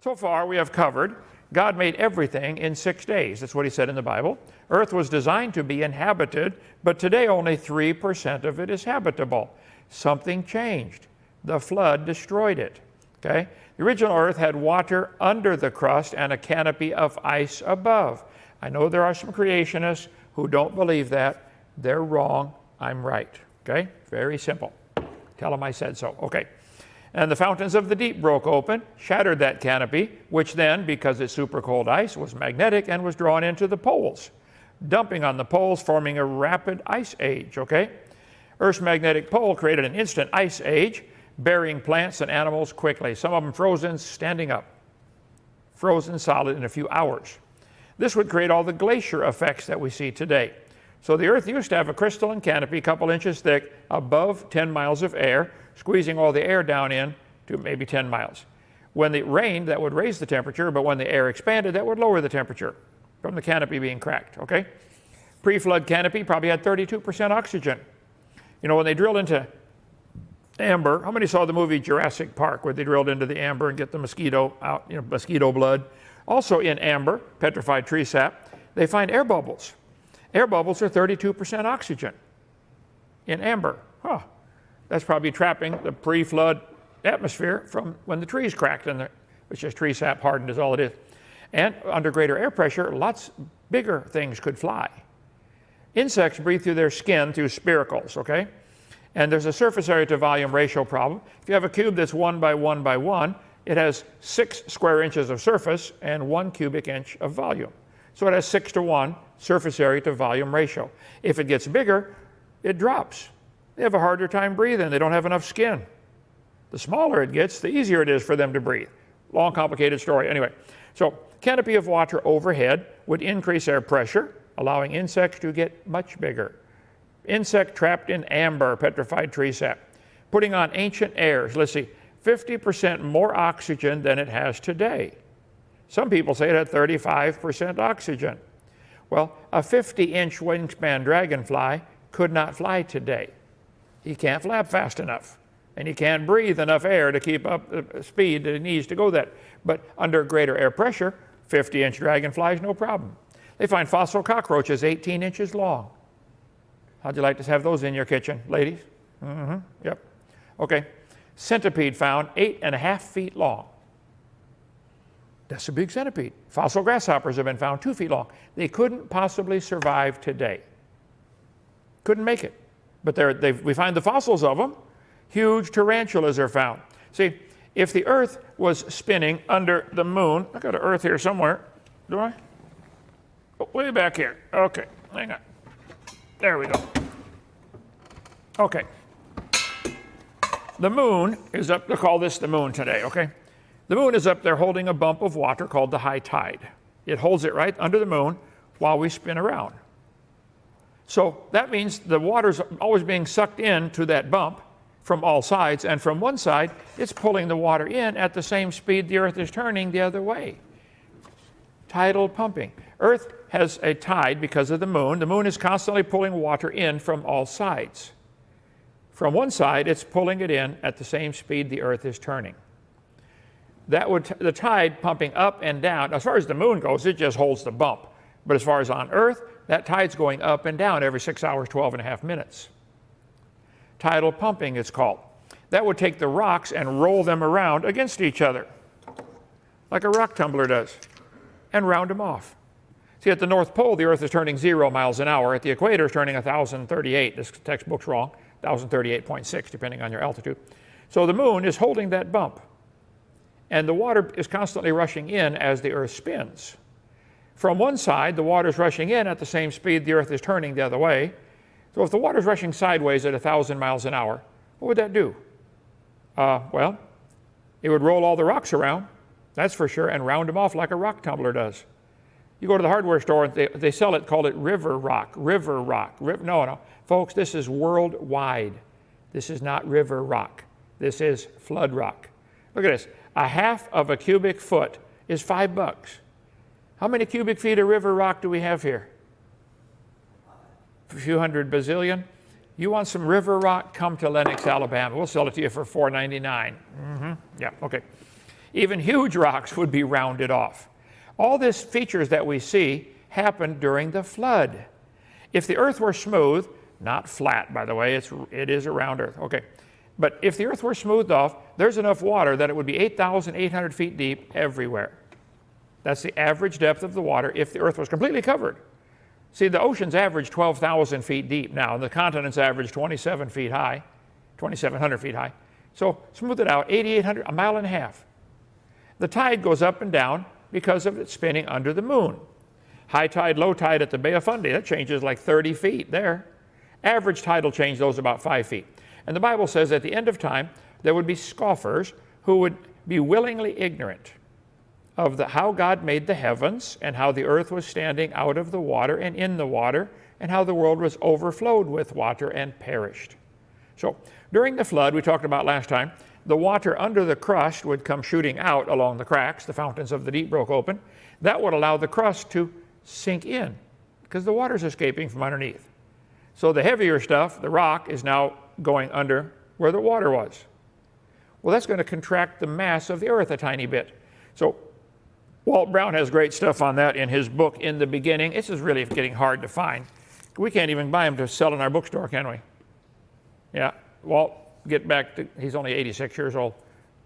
So far, we have covered God made everything in 6 days. That's what he said in the Bible. Earth was designed to be inhabited, but today only 3% of it is habitable. Something changed. The flood destroyed it. Okay? The original Earth had water under the crust and a canopy of ice above. I know there are some creationists who don't believe that. They're wrong. I'm right. Okay? Very simple. Tell them I said so. Okay. And the fountains of the deep broke open, shattered that canopy, which then, because it's super cold ice, was magnetic and was drawn into the poles, dumping on the poles, forming a rapid ice age, okay? Earth's magnetic pole created an instant ice age, burying plants and animals quickly, some of them frozen, standing up, frozen solid in a few hours. This would create all the glacier effects that we see today. So the Earth used to have a crystalline canopy, a couple inches thick, above 10 miles of air, squeezing all the air down in to maybe 10 miles. When it rained, that would raise the temperature, but when the air expanded, that would lower the temperature from the canopy being cracked, okay? Pre-flood canopy probably had 32% oxygen. You know, when they drilled into amber, how many saw the movie Jurassic Park, where they drilled into the amber and get the mosquito out, you know, mosquito blood? Also in amber, petrified tree sap, they find air bubbles. Air bubbles are 32% oxygen in amber. Huh. That's probably trapping the pre-flood atmosphere from when the trees cracked, and which is tree sap hardened is all it is. And under greater air pressure, lots bigger things could fly. Insects breathe through their skin through spiracles, okay? And there's a surface area to volume ratio problem. If you have a cube that's 1 by 1 by 1, it has 6 square inches of surface and 1 cubic inch of volume. So it has 6 to 1 surface area to volume ratio. If it gets bigger, it drops. They have a harder time breathing. They don't have enough skin. The smaller it gets, the easier it is for them to breathe. Long, complicated story. Anyway, so canopy of water overhead would increase air pressure, allowing insects to get much bigger. Insect trapped in amber, petrified tree sap, putting on ancient airs. Let's see, 50% more oxygen than it has today. Some people say it had 35% oxygen. Well, a 50-inch wingspan dragonfly could not fly today. He can't flap fast enough, and he can't breathe enough air to keep up the speed that he needs to go that. But under greater air pressure, 50-inch dragonflies, no problem. They find fossil cockroaches 18 inches long. How'd you like to have those in your kitchen, ladies? Mm-hmm, yep. Okay. Centipede found 8.5 feet long. That's a big centipede. Fossil grasshoppers have been found 2 feet long. They couldn't possibly survive today. Couldn't make it. But we find the fossils of them. Huge tarantulas are found. See, if the Earth was spinning under the moon, I got an Earth here somewhere, do I? Oh, way back here. Okay, hang on. There we go. Okay. The moon is up, they'll call this the moon today, okay? The moon is up there holding a bump of water called the high tide. It holds it right under the moon while we spin around. So that means the water's always being sucked into that bump from all sides, and from one side, it's pulling the water in at the same speed the Earth is turning the other way. Tidal pumping. Earth has a tide because of the moon. The moon is constantly pulling water in from all sides. From one side, it's pulling it in at the same speed the Earth is turning. The tide pumping up and down, as far as the moon goes, it just holds the bump. But as far as on Earth, that tide's going up and down every 6 hours, 12.5 minutes. Tidal pumping, it's called. That would take the rocks and roll them around against each other, like a rock tumbler does, and round them off. See, at the North Pole, the Earth is turning 0 miles an hour. At the equator, it's turning 1,038. This textbook's wrong, 1,038.6, depending on your altitude. So the moon is holding that bump, and the water is constantly rushing in as the Earth spins. From one side, the water is rushing in at the same speed the Earth is turning the other way. So if the water is rushing sideways at 1,000 miles an hour, what would that do? Well, it would roll all the rocks around, that's for sure, and round them off like a rock tumbler does. You go to the hardware store, and they sell it, called it river rock. No, folks, this is worldwide. This is not river rock. This is flood rock. Look at this. 1/2 of a cubic foot is $5. How many cubic feet of river rock do we have here? A few hundred bazillion. You want some river rock? Come to Lenox, Alabama. We'll sell it to you for $4.99. Yeah, okay. Even huge rocks would be rounded off. All these features that we see happened during the flood. If the earth were smooth, not flat, by the way, it is a round earth, okay. But if the earth were smoothed off, there's enough water that it would be 8,800 feet deep everywhere. That's the average depth of the water if the earth was completely covered. See, the oceans average 12,000 feet deep now, and the continents average 27 feet high, 2,700 feet high. So smooth it out, 8,800, a mile and a half. The tide goes up and down because of it spinning under the moon. High tide, low tide at the Bay of Fundy, that changes like 30 feet there. Average tidal change, those about 5 feet. And the Bible says at the end of time, there would be scoffers who would be willingly ignorant of how God made the heavens and how the earth was standing out of the water and in the water and how the world was overflowed with water and perished. So during the flood, we talked about last time, the water under the crust would come shooting out along the cracks. The fountains of the deep broke open. That would allow the crust to sink in because the water's escaping from underneath. So the heavier stuff, the rock, is now going under where the water was. Well, that's going to contract the mass of the earth a tiny bit. So Walt Brown has great stuff on that in his book, In the Beginning. This is really getting hard to find. We can't even buy them to sell in our bookstore, can we? Yeah, Walt, get back to, he's only 86 years old.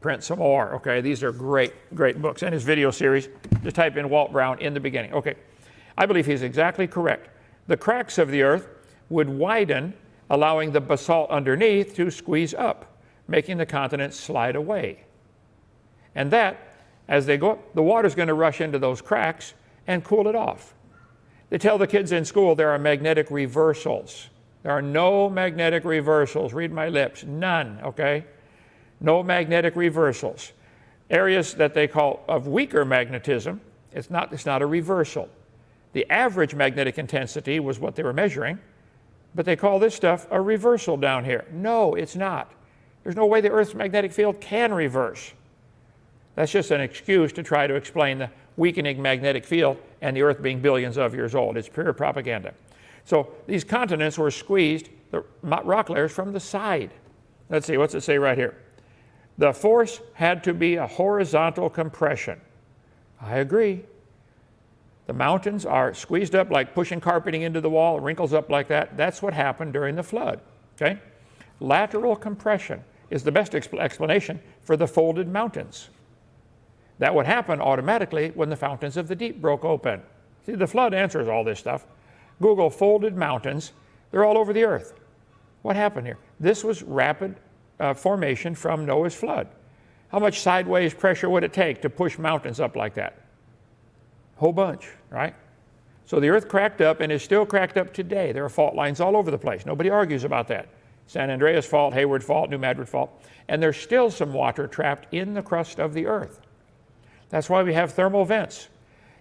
Print some more, okay? These are great, great books. And his video series, just type in Walt Brown, In the Beginning. Okay, I believe he's exactly correct. The cracks of the earth would widen, allowing the basalt underneath to squeeze up, making the continents slide away. And that, as they go up, the water's going to rush into those cracks and cool it off. They tell the kids in school there are magnetic reversals. There are no magnetic reversals. Read my lips. None, okay? No magnetic reversals. Areas that they call of weaker magnetism, it's not a reversal. The average magnetic intensity was what they were measuring, but they call this stuff a reversal down here. No, it's not. There's no way the Earth's magnetic field can reverse. That's just an excuse to try to explain the weakening magnetic field and the Earth being billions of years old. It's pure propaganda. So these continents were squeezed, the rock layers, from the side. Let's see, what's it say right here? The force had to be a horizontal compression. I agree. The mountains are squeezed up like pushing carpeting into the wall, wrinkles up like that. That's what happened during the flood, okay? Lateral compression is the best explanation for the folded mountains. That would happen automatically when the fountains of the deep broke open. See, the flood answers all this stuff. Google folded mountains. They're all over the earth. What happened here? This was rapid formation from Noah's flood. How much sideways pressure would it take to push mountains up like that? A whole bunch, right? So the earth cracked up and is still cracked up today. There are fault lines all over the place. Nobody argues about that. San Andreas Fault, Hayward Fault, New Madrid Fault. And there's still some water trapped in the crust of the earth. That's why we have thermal vents.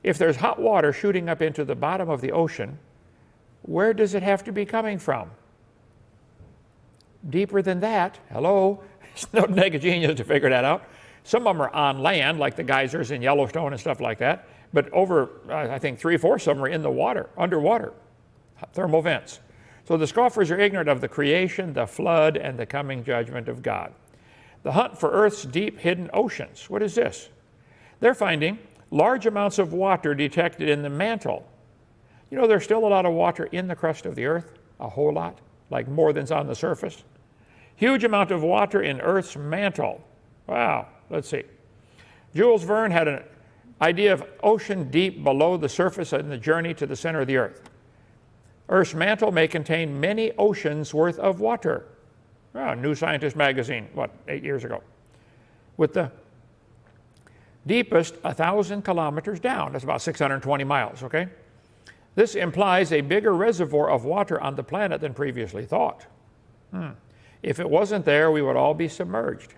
If there's hot water shooting up into the bottom of the ocean, where does it have to be coming from? Deeper than that. Hello? It's no mega genius to figure that out. Some of them are on land, like the geysers in Yellowstone and stuff like that. But over, I think, 3/4 of them are in the water, underwater, thermal vents. So the scoffers are ignorant of the creation, the flood, and the coming judgment of God. The hunt for Earth's deep hidden oceans. What is this? They're finding large amounts of water detected in the mantle. You know, there's still a lot of water in the crust of the earth, a whole lot, like more than's on the surface. Huge amount of water in Earth's mantle. Wow, let's see. Jules Verne had an idea of ocean deep below the surface in the journey to the center of the earth. Earth's mantle may contain many oceans worth of water. New Scientist magazine, 8 years ago. With the deepest 1,000 kilometers down. That's about 620 miles, okay? This implies a bigger reservoir of water on the planet than previously thought. If it wasn't there, we would all be submerged.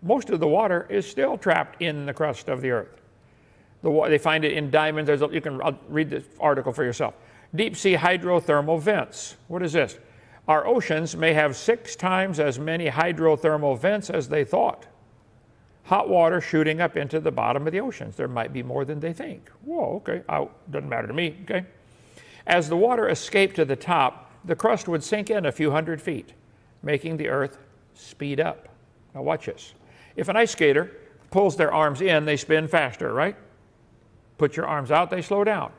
Most of the water is still trapped in the crust of the earth. They find it in diamonds. I'll read this article for yourself. Deep sea hydrothermal vents. What is this? Our oceans may have 6 times as many hydrothermal vents as they thought. Hot water shooting up into the bottom of the oceans. There might be more than they think. Whoa, okay, doesn't matter to me, okay? As the water escaped to the top, the crust would sink in a few hundred feet, making the earth speed up. Now watch this. If an ice skater pulls their arms in, they spin faster, right? Put your arms out, they slow down.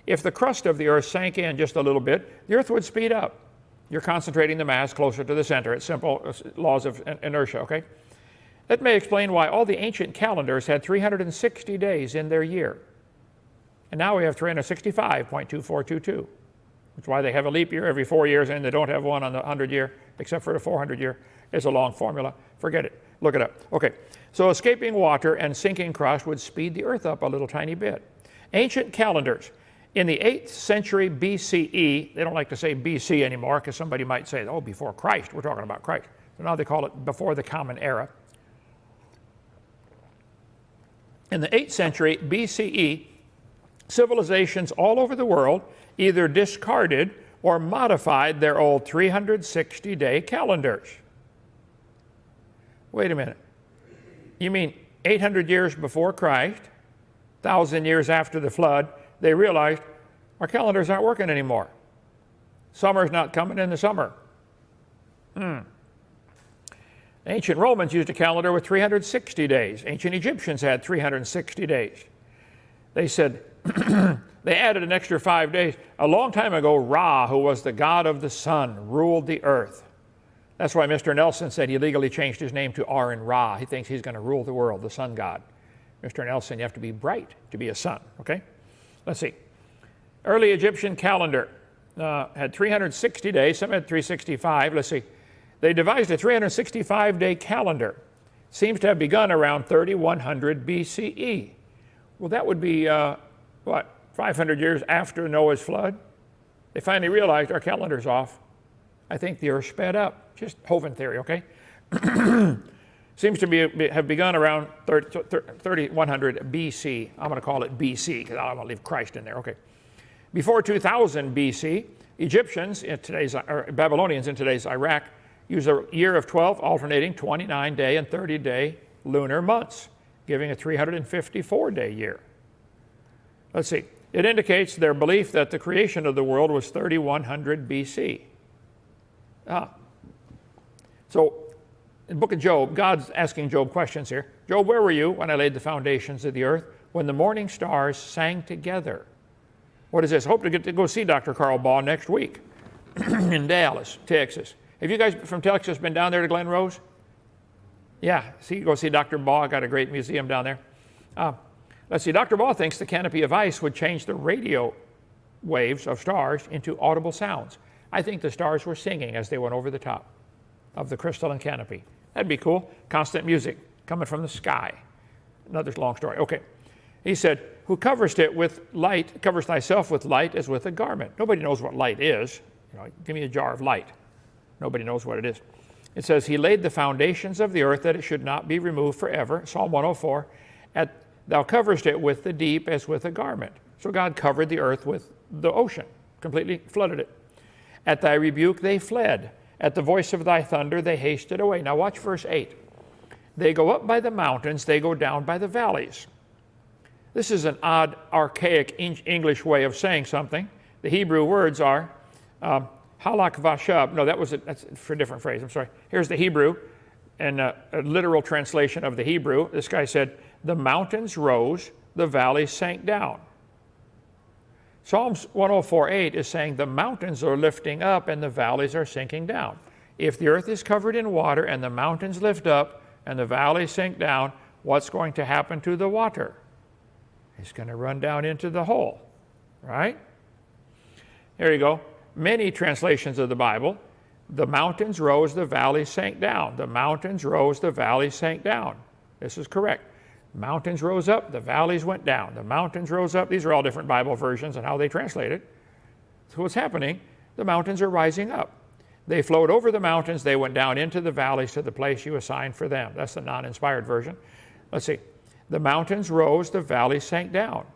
If the crust of the earth sank in just a little bit, the earth would speed up. You're concentrating the mass closer to the center. It's simple laws of inertia, okay? That may explain why all the ancient calendars had 360 days in their year. And now we have 365.2422, which is why they have a leap year every 4 years and they don't have one on the 100 year, except for the 400 year. It's a long formula. Forget it. Look it up. Okay, so escaping water and sinking crust would speed the earth up a little tiny bit. Ancient calendars. In the 8th century BCE, they don't like to say BC anymore because somebody might say, oh, before Christ. We're talking about Christ. So now they call it before the Common Era. In the 8th century BCE, civilizations all over the world either discarded or modified their old 360-day calendars. Wait a minute. You mean 800 years before Christ, 1,000 years after the flood, they realized our calendars aren't working anymore. Summer's not coming in the summer. Ancient Romans used a calendar with 360 days. Ancient Egyptians had 360 days. They said, they added an extra 5 days. A long time ago, Ra, who was the god of the sun, ruled the earth. That's why Mr. Nelson said he legally changed his name to Ra. He thinks he's going to rule the world, the sun god. Mr. Nelson, you have to be bright to be a sun, okay? Let's see. Early Egyptian calendar had 360 days. Some had 365. Let's see. They devised a 365-day calendar. Seems to have begun around 3100 BCE. Well, that would be, 500 years after Noah's flood? They finally realized our calendar's off. I think the earth sped up. Just Hovind theory, okay? Seems to have begun around 3100 BC. I'm going to call it BC because I don't want to leave Christ in there. Okay. Before 2000 BC, Egyptians, or Babylonians in today's Iraq, use a year of 12 alternating 29-day and 30-day lunar months, giving a 354-day year. Let's see. It indicates their belief that the creation of the world was 3100 BC. So, in the book of Job, God's asking Job questions here. Job, where were you when I laid the foundations of the earth, when the morning stars sang together? What is this? Hope to get to go see Dr. Carl Baugh next week in Dallas, Texas. Have you guys from Texas been down there to Glen Rose? Yeah, go see Dr. Baugh. Got a great museum down there. Let's see, Dr. Baugh thinks the canopy of ice would change the radio waves of stars into audible sounds. I think the stars were singing as they went over the top of the crystalline canopy. That'd be cool. Constant music coming from the sky. Another long story. Okay. He said, who coverest it with light, covers thyself with light as with a garment. Nobody knows what light is. Give me a jar of light. Nobody knows what it is. It says, he laid the foundations of the earth that it should not be removed forever. Psalm 104. Thou coverest it with the deep as with a garment. So God covered the earth with the ocean, completely flooded it. At thy rebuke they fled. At the voice of thy thunder they hasted away. Now watch verse 8. They go up by the mountains, they go down by the valleys. This is an odd, archaic English way of saying something. The Hebrew words are halak vashab. No, that's for a different phrase. I'm sorry. Here's the Hebrew, and a literal translation of the Hebrew. This guy said, the mountains rose, the valleys sank down. Psalms 104:8 is saying the mountains are lifting up and the valleys are sinking down. If the earth is covered in water and the mountains lift up and the valleys sink down, what's going to happen to the water? It's going to run down into the hole, right? Here you go. Many translations of the Bible, the mountains rose, the valleys sank down. The mountains rose, the valleys sank down. This is correct. Mountains rose up, the valleys went down. The mountains rose up. These are all different Bible versions and how they translate it. So what's happening? The mountains are rising up. They flowed over the mountains. They went down into the valleys to the place you assigned for them. That's the non-inspired version. Let's see. The mountains rose, the valleys sank down.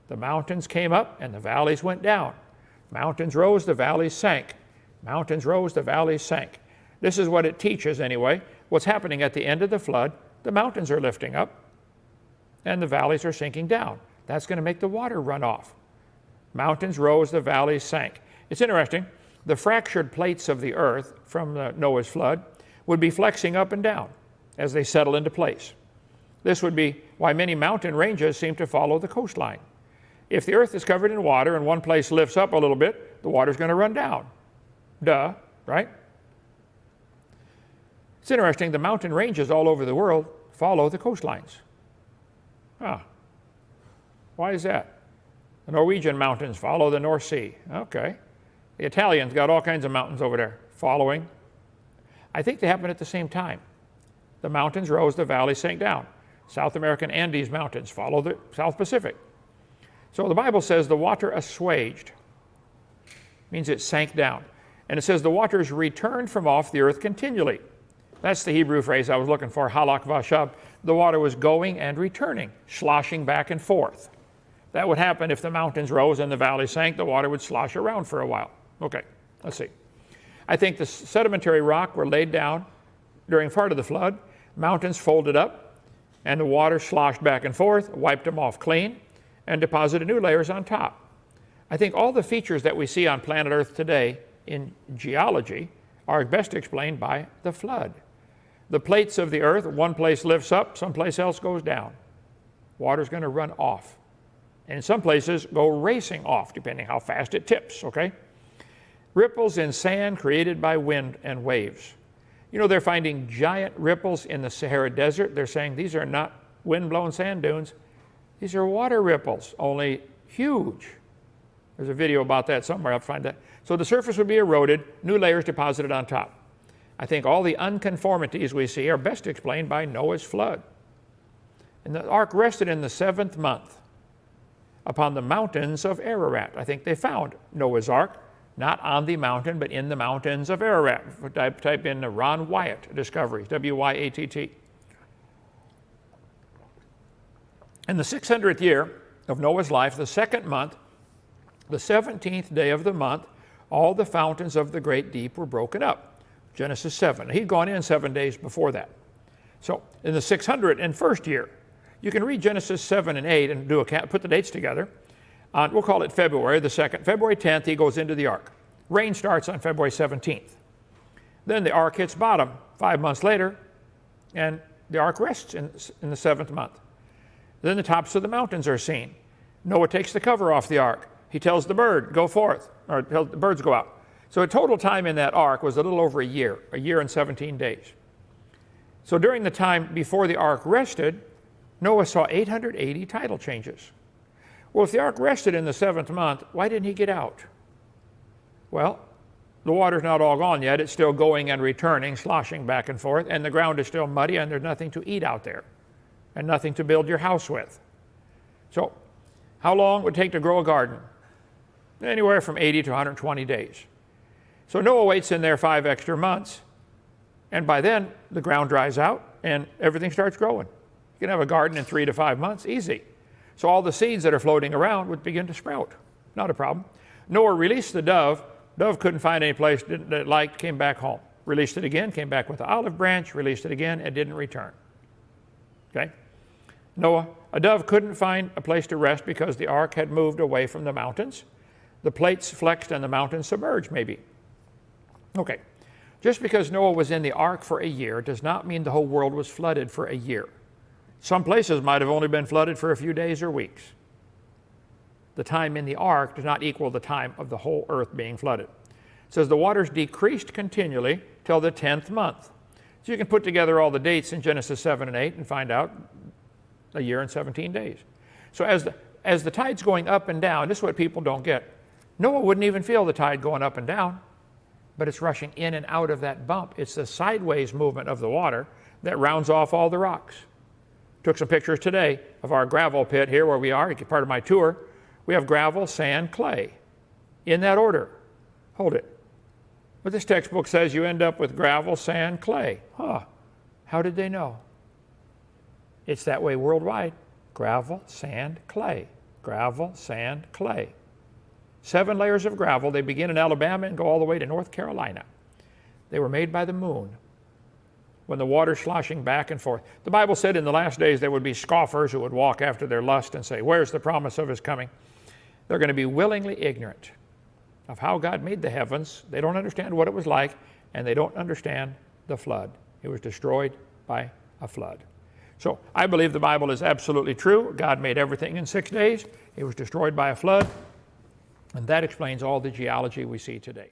The mountains came up and the valleys went down. Mountains rose, the valleys sank. Mountains rose, the valleys sank. This is what it teaches anyway. What's happening at the end of the flood, the mountains are lifting up and the valleys are sinking down. That's going to make the water run off. Mountains rose, the valleys sank. It's interesting. The fractured plates of the earth from Noah's flood would be flexing up and down as they settle into place. This would be why many mountain ranges seem to follow the coastline. If the earth is covered in water and one place lifts up a little bit, the water's going to run down. Duh, right? It's interesting, the mountain ranges all over the world follow the coastlines. Why is that? The Norwegian mountains follow the North Sea. Okay. The Italians got all kinds of mountains over there following. I think they happen at the same time. The mountains rose, the valleys sank down. South American Andes mountains follow the South Pacific. So the Bible says the water assuaged, means it sank down. And it says the waters returned from off the earth continually. That's the Hebrew phrase I was looking for, halak vashab. The water was going and returning, sloshing back and forth. That would happen if the mountains rose and the valley sank. The water would slosh around for a while. Okay, let's see. I think the sedimentary rock were laid down during part of the flood. Mountains folded up, and the water sloshed back and forth, wiped them off clean, and deposited new layers on top. I think all the features that we see on planet Earth today in geology are best explained by the flood. The plates of the earth, one place lifts up, someplace else goes down. Water's going to run off. And in some places, go racing off, depending how fast it tips, okay? Ripples in sand created by wind and waves. You know, they're finding giant ripples in the Sahara Desert. They're saying these are not wind-blown sand dunes. These are water ripples, only huge. There's a video about that somewhere. I'll find that. So the surface would be eroded, new layers deposited on top. I think all the unconformities we see are best explained by Noah's flood. And the ark rested in the 7th month upon the mountains of Ararat. I think they found Noah's ark, not on the mountain, but in the mountains of Ararat. Type in Ron Wyatt Discoveries, W-Y-A-T-T. In the 600th year of Noah's life, the 2nd month, the 17th day of the month, all the fountains of the great deep were broken up. Genesis 7. He'd gone in 7 days before that. So in the 601st year, you can read Genesis 7 and 8 and put the dates together. We'll call it February the 2nd. February 10th, he goes into the ark. Rain starts on February 17th. Then the ark hits bottom 5 months later, and the ark rests in the 7th month. Then the tops of the mountains are seen. Noah takes the cover off the ark. He tells the bird, go forth, or tells the birds go out. So total time in that ark was a little over a year and 17 days. So during the time before the ark rested, Noah saw 880 tidal changes. Well, if the ark rested in the 7th month, why didn't he get out? Well, the water's not all gone yet. It's still going and returning, sloshing back and forth, and the ground is still muddy, and there's nothing to eat out there, and nothing to build your house with. So how long would it take to grow a garden? Anywhere from 80 to 120 days. So Noah waits in there 5 extra months, and by then the ground dries out and everything starts growing. You can have a garden in 3 to 5 months, easy. So all the seeds that are floating around would begin to sprout. Not a problem. Noah released the dove. Dove couldn't find any place that it liked, came back home. Released it again, came back with the olive branch, released it again, and didn't return. Okay? Noah, a dove couldn't find a place to rest because the ark had moved away from the mountains. The plates flexed and the mountains submerged, maybe. Okay, just because Noah was in the ark for a year does not mean the whole world was flooded for a year. Some places might have only been flooded for a few days or weeks. The time in the ark does not equal the time of the whole earth being flooded. It says the waters decreased continually till the 10th month. So you can put together all the dates in Genesis 7 and 8 and find out a year and 17 days. So as the tide's going up and down, this is what people don't get. Noah wouldn't even feel the tide going up and down, but it's rushing in and out of that bump. It's the sideways movement of the water that rounds off all the rocks. Took some pictures today of our gravel pit here where we are, part of my tour. We have gravel, sand, clay, in that order. Hold it. But this textbook says you end up with gravel, sand, clay. How did they know? It's that way worldwide. Gravel, sand, clay. Gravel, sand, clay. 7 layers of gravel. They begin in Alabama and go all the way to North Carolina. They were made by the moon when the water's sloshing back and forth. The Bible said in the last days there would be scoffers who would walk after their lust and say, where's the promise of his coming? They're going to be willingly ignorant of how God made the heavens. They don't understand what it was like, and they don't understand the flood. It was destroyed by a flood. So I believe the Bible is absolutely true. God made everything in 6 days. It was destroyed by a flood. And that explains all the geology we see today.